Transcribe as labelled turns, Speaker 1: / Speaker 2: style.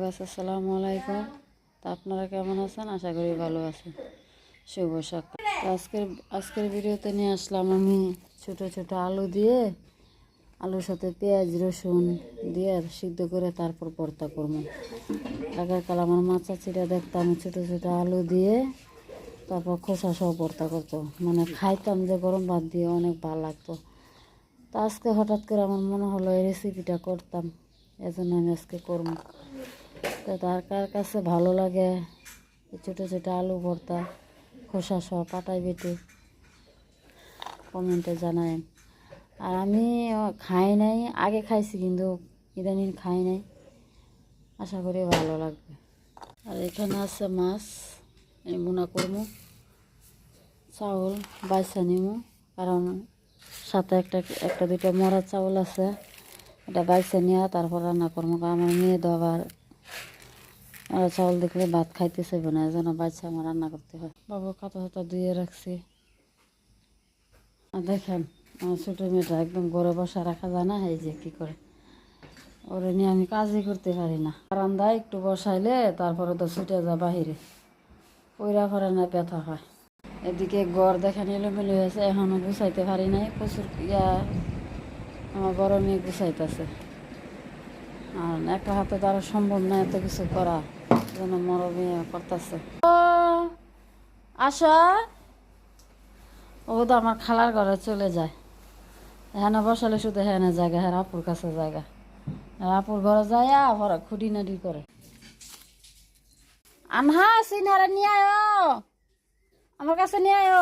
Speaker 1: গাছ আসসালামু আলাইকুম। তা আপনারা কেমন আছেন? আশা করি ভালো আছেন। শুভ সকাল। আজকের ভিডিওতে নিয়ে আসলাম আমি ছোট ছোট আলু দিয়ে, আলুর সাথে পেঁয়াজ রসুন দিয়ে সিদ্ধ করে তারপর ভর্তা করবো। আগের কাল আমার মা চাচিরা দেখতাম ছোট ছোট আলু দিয়ে তারপর খোসা সহ ভর্তা করতো, মানে খাইতাম যে গরম ভাত দিয়ে অনেক ভালো লাগতো। তা আজকে হঠাৎ করে আমার মনে হলো এই রেসিপিটা করতাম, এজন্য আমি আজকে করবো। তো তার কার কাছে ভালো লাগে ছোটো ছোটো আলু ভর্তা খোসা সহ পাটায় বেটে কমেন্টে জানায়েন। আর আমি খাই নাই, আগে খাইছি কিন্তু ইদানিং খাই নাই, আশা করি ভালো লাগবে। আর এখানে আছে মাছ, আমি বোনা করবো, চাউল বাইসা নিমু, কারণ সাথে একটা দুইটা মরা চাউল আছে, এটা বাইসা নিয়ে তারপর রান্না করবো। আমার মেয়ে তো আবার মরা চাউল দেখলে ভাত খাইতে চাইবে না, এজন্য বাইসা আমার রান্না করতে হয়। বাবু কাঁথা হাতা ধুয়ে রাখছি। আর দেখেন আমার ছোটো মেয়েটা একদম ঘরে বসা রাখা যায় না, এই যে কী করে, ওরে নিয়ে আমি কাজই করতে পারি না। বারান্দায় একটু বসাইলে তারপরে তো ছুটে যায় বাহিরে, ওইরা করে না, ব্যথা হয়। এদিকে ঘর দেখেন এলোমেলো হয়েছে, এখনও গুছাইতে পারি নাই, প্রচুর আমার বড় মেয়ে গুছাইতেছে। আর একটা হাতে তো আরো সম্ভব না এত কিছু করা, যেন বড় মেয়ে করতেছে। ও আসা, ও তো আমার খালার ঘরে চলে যায়, এখানে বসালে শুধু এখানে জায়গা, হ্যাঁ আপুর কাছে জায়গা, আপুর ঘরে যায় ভরা খুঁটিনাটি করে। আনহা সিনহারা নিয়ে আয়, আমার কাছে নিয়ে আয়।